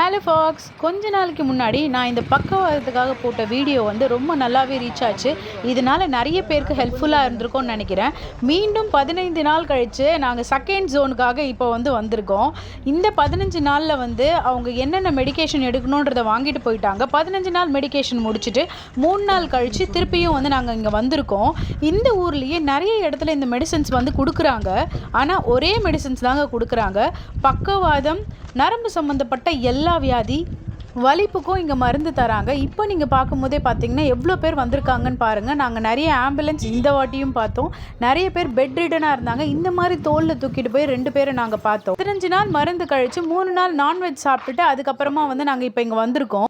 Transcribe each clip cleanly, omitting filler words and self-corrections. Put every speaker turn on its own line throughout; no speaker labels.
Hello Fox, கொஞ்ச நாளைக்கு முன்னாடி நான் இந்த பக்கவாதத்துக்காக போட்ட வீடியோ வந்து ரொம்ப நல்லாவே ரீச் ஆச்சு. இதனால் நிறைய பேருக்கு ஹெல்ப்ஃபுல்லாக இருந்திருக்கும்னு நினைக்கிறேன். மீண்டும் 15 நாள் கழித்து நாங்கள் செகண்ட் ஜோனுக்காக இப்போ வந்திருக்கோம். இந்த 15 நாளில் அவங்க என்னென்ன மெடிக்கேஷன் எடுக்கணுன்றதை வாங்கிட்டு போயிட்டாங்க. 15 நாள் மெடிக்கேஷன் முடிச்சுட்டு 3 நாள் கழித்து திருப்பியும் நாங்கள் இங்கே வந்திருக்கோம். இந்த ஊர்லேயே நிறைய இடத்துல இந்த மெடிசன்ஸ் கொடுக்குறாங்க. ஆனால் ஒரே மெடிசன்ஸ் தாங்க கொடுக்குறாங்க. பக்கவாதம், நரம்பு சம்மந்தப்பட்ட எல்லா வியாதி, வலிப்புக்கும் இங்கே மருந்து தராங்க. இப்போ நீங்கள் பார்க்கும்போதே பார்த்தீங்கன்னா எவ்வளோ பேர் வந்திருக்காங்கன்னு பாருங்கள். நாங்கள் நிறைய ஆம்புலன்ஸ் இந்த வாட்டியும் பார்த்தோம். நிறைய பேர் பெட் ரிடனாக இருந்தாங்க. இந்த மாதிரி தோளில் தூக்கிட்டு போய் 2 பேரை நாங்கள் பார்த்தோம். 15 நாள் மருந்து கழித்து 3 நாள் நான்வெஜ் சாப்பிட்டுட்டு அதுக்கப்புறமா நாங்கள் இப்போ இங்கே வந்திருக்கோம்.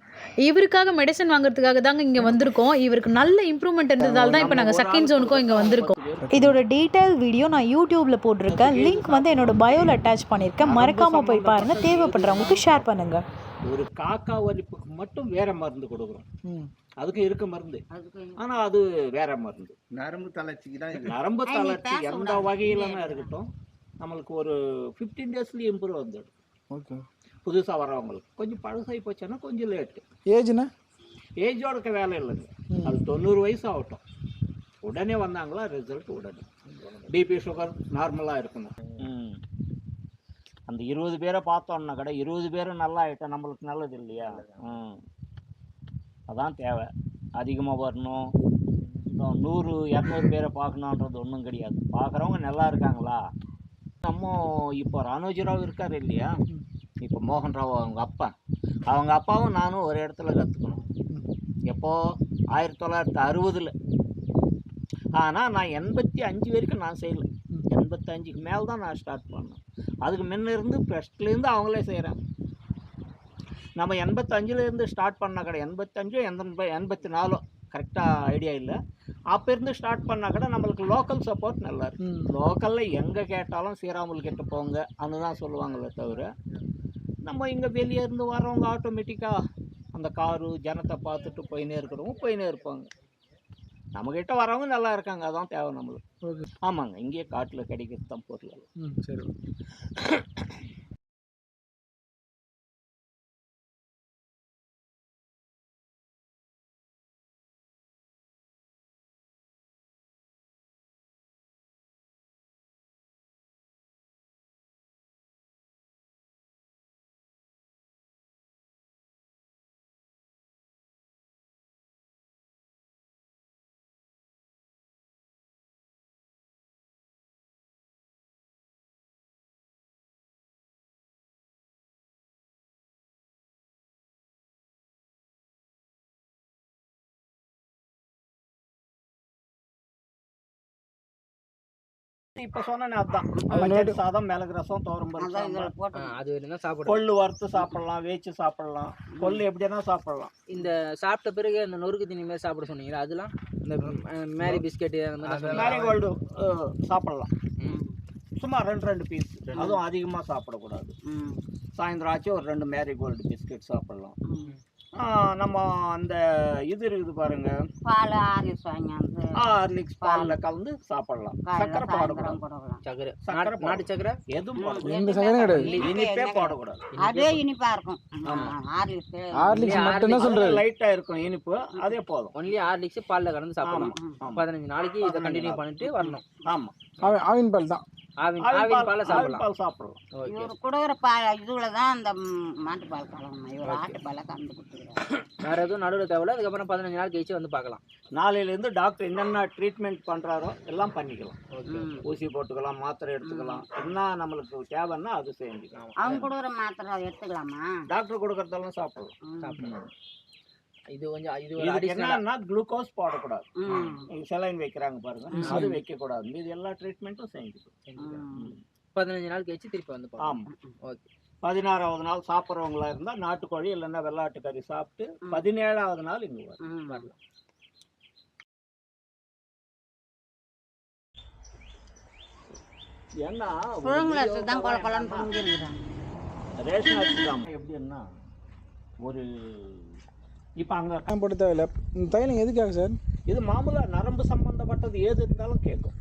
இவருக்காக மெடிசன் வாங்குறதுக்காக தாங்க இங்கே வந்திருக்கோம். இவருக்கு நல்ல இம்ப்ரூவ்மெண்ட் இருந்ததால் தான் இப்போ நாங்கள் செகண்ட் ஜோனுக்கும் இங்கே வந்திருக்கோம். இதோட டீட்டெயில் வீடியோ நான் யூடியூப்பில் போட்டிருக்கேன். லிங்க் என்னோட பயோவில் அட்டாச் பண்ணியிருக்கேன். மறக்காமல் போய் பாருங்கள். தேவைப்படுறவங்களுக்கு ஷேர் பண்ணுங்கள்.
ஒரு காக்கா வலிப்புக்கு மட்டும் வேற மருந்து கொடுக்குறோம். அதுக்கு இருக்க மருந்து, ஆனால் அது வேற மருந்து.
நரம்பு தளர்ச்சிக்கு தான்.
நரம்பு தளர்ச்சி எந்த வகையிலனா இருக்கட்டும், நம்மளுக்கு ஒரு 15 டேஸ்லேயே இம்ப்ரூவ் வந்துடும்.
ஓகே.
புதுசாக வரவங்களுக்கு கொஞ்சம் பழசாகி போச்சுன்னா கொஞ்சம் லேட்டு.
ஏஜ்னா
ஏஜோட வேலை இல்லைங்க. அது 90 வயசு ஆகட்டும், உடனே வந்தாங்களா ரிசல்ட் உடனே. பிபி சுகர் நார்மலாக இருக்கணும். அந்த 20 பேரை பார்த்தோன்னா கடை 20 பேரும் நல்லா ஆகிட்டா நம்மளுக்கு நல்லது இல்லையா? அதான் தேவை. அதிகமாக வரணும், 100 200 பேரை பார்க்கணுன்றது ஒன்றும் கிடையாது. பார்க்குறவங்க நல்லா இருக்காங்களா? நம்ம இப்போ ராணுஜராவ் இருக்கார் இல்லையா, இப்போ மோகன் ராவ் அவங்க அப்பாவும் நானும் ஒரு இடத்துல கற்றுக்கணும். எப்போது 1960. ஆனால் நான் 85 வரைக்கும் நான் செய்யலை. 85க்கு மேலே தான் நான் ஸ்டார்ட் பண்ணேன். அதுக்கு முன்ன இருந்து ஃபஸ்ட்லேருந்து அவங்களே செய்கிறேன். நம்ம 85லேருந்து ஸ்டார்ட் பண்ணால் கடை 85 84 கரெக்டாக ஐடியா இல்லை. அப்போ இருந்து ஸ்டார்ட் பண்ணால் கடை நம்மளுக்கு லோக்கல் சப்போர்ட் நல்லா இருக்கு. லோக்கலில் எங்கே கேட்டாலும் ஸ்ரீராமுல் கிட்ட போங்க அதுதான் சொல்லுவாங்களே தவிர, நம்ம இங்கே வெளியே இருந்து வரவங்க ஆட்டோமேட்டிக்காக அந்த காரு ஜனத்தை பார்த்துட்டு போயினே இருப்பாங்க. நம்மக்கிட்ட வரவங்க நல்லா இருக்காங்க, அதான் தேவை நம்மளுக்கு. ஆமாங்க, இங்கேயே காட்டில் கிடைக்கிறது தான் பொருள்.
சரி.
இப்போ சொன்னேன் அதுதான். பச்சடி சாதம், மிளகு ரசம், கொள்ளு வறுத்து சாப்பிடலாம், வேச்சு சாப்பிடலாம், கொள்ளு எப்படின்னா சாப்பிடலாம்.
இந்த சாப்பிட்ட பிறகு அந்த நொறுக்கு தண்ணி மாதிரி சாப்பிட சொன்னீங்களா, அதெல்லாம் இந்த மேரி பிஸ்கெட்டு
மேரிகோல்டு சாப்பிடலாம். சும்மா 2 பீஸ், அதுவும் அதிகமாக சாப்பிடக்கூடாது. சாயந்தரம் ஆச்சு ஒரு 2 மேரிகோல்டு பிஸ்கெட் சாப்பிடலாம். நம்ம அந்த இது இருக்குது பாருங்க,
பால்
ஹார்லிக்ஸ் பாலில் கலந்து சாப்பிடலாம். சக்கரை போடக்கூடாது.
நாட்டு சக்கரை
எதுவும்
இனிப்பே
போடக்கூடாது.
அதே இனிப்பா இருக்கும்.
லைட்டா இருக்கும் இனிப்பு, அதே போதும்.
ஒன்லி ஹார்லிக்ஸ் பாலில் கலந்து சாப்பிடலாம். 15 நாளைக்கு இதை கண்டினியூ பண்ணிட்டு வரணும்.
ஆமாம்,
ஆவின் பால் தான்.
பால்
சாப்பிடலாம்.
இவர் கொடுக்குற பால் இதுல தான் அந்த மாட்டு பால் கலக்கணும். இவர் ஆட்டு பாலை கலந்து கொடுத்துருக்காரு.
வேற எதுவும் நடுவில் தேவையில்ல. அதுக்கப்புறம் 15 நாள் கழிச்சு பார்க்கலாம்.
நாளையிலேருந்து டாக்டர் என்னென்ன ட்ரீட்மெண்ட் பண்ணுறாரோ எல்லாம் பண்ணிக்கலாம். ஊசி போட்டுக்கலாம், மாத்திரை எடுத்துக்கலாம். என்ன நம்மளுக்கு தேவைன்னா அது செஞ்சுக்கலாம்.
அவங்க கொடுக்குற மாத்திரை எடுத்துக்கலாமா?
டாக்டர் கொடுக்குறதெல்லாம் சாப்பிடலாம்.
இது
என்னன்னா குளுக்கோஸ் போடக்கூடாது. செலைன் வைக்கிறாங்க பாருங்க, அது வைக்கக்கூடாது. இது எல்லா ட்ரீட்மெண்ட்டும் செஞ்சுக்கலாம்.
15 நாள் கழிச்சு திருப்பி
ஆமாம். ஓகே. 16வது நாள் சாப்பிட்றவங்களா இருந்தால் நாட்டுக்கோழி இல்லைன்னா வெள்ளாட்டு கறி சாப்பிட்டு 17வது நாள் இங்கே வரலாம். ஏன்னா ரேஷன் அரிசி தான் எப்படின்னா ஒரு இப்போ அங்கே
போட்டு தேவையில்லை. தைலம் எதுக்காக சார்?
இது மாமூலாக நரம்பு சம்பந்தப்பட்டது ஏது இருந்தாலும் கேட்கும்.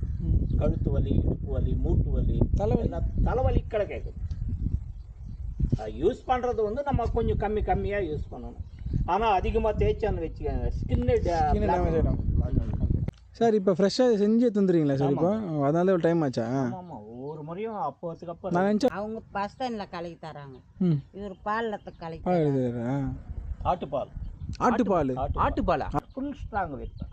கழுத்து வலி, இடுப்பு வலி, மூட்டு வலி, தலைவலி, தலைவலிக்கடை கேட்கும். யூஸ் பண்ணுறது வந்து நம்ம கொஞ்சம் கம்மியாக யூஸ் பண்ணணும். ஆனால் அதிகமாக தேய்ச்சான்னு வச்சுக்கோங்க ஸ்கின்னு
டேமேஜ் ஆகிடும். சார் இப்போ ஃப்ரெஷ்ஷாக செஞ்சு தந்துடுறீங்களா சார்? இப்போ அதனால ஒரு டைம் ஆச்சா?
ஆமாம், ஒவ்வொரு முறையும் அப்போதுக்கு அப்போ
நான் நினச்சேன்
அவங்க பஸ் தண்ணியில் கலக்கி தராங்க,
ம்
இவர் பாலில் கலக்கி
பால்
தராங்க.
எழுதுறா.
ஆட்டுப்பால்
ஆட்டுப்பால்.
ஆட்டுப்பாலா?
ஃபுல் ஸ்ட்ராங் வைப்பேன்.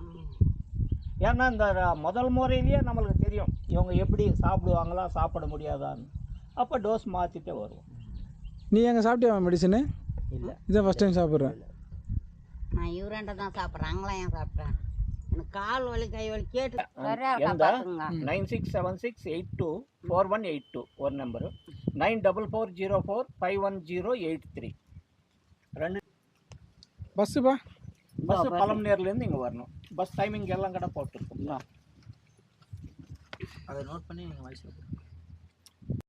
ஏன்னா இந்த முதல் முறையிலேயே நம்மளுக்கு தெரியும் இவங்க எப்படி சாப்பிடுவாங்களா சாப்பிட முடியாதான்னு. அப்போ டோஸ் மாற்றிட்டே வருவோம்.
நீ எங்கே சாப்பிட்டியா மெடிசனு?
இல்லை,
இதான் ஃபஸ்ட் டைம் சாப்பிட்றேன்.
நான் இவராண்ட தான் சாப்பிட்றேன், அங்கெல்லாம் ஏன் சாப்பிட்றேன்? எனக்கு கால் வலி கை வலி கேட்டு சரியா
எந்த
காப்பாற்றுங்க.
9676824182 ஒரு நம்பரு, 9440451083. ரெண்டு
பஸ்ஸுப்பா?
பஸ் பழமநேர்லேருந்து இங்கே வரணும். பஸ் டைமிங் எல்லாம் கடை போட்டுருக்கோம்.
அதை நோட் பண்ணி நீங்கள் வாய்ஸ்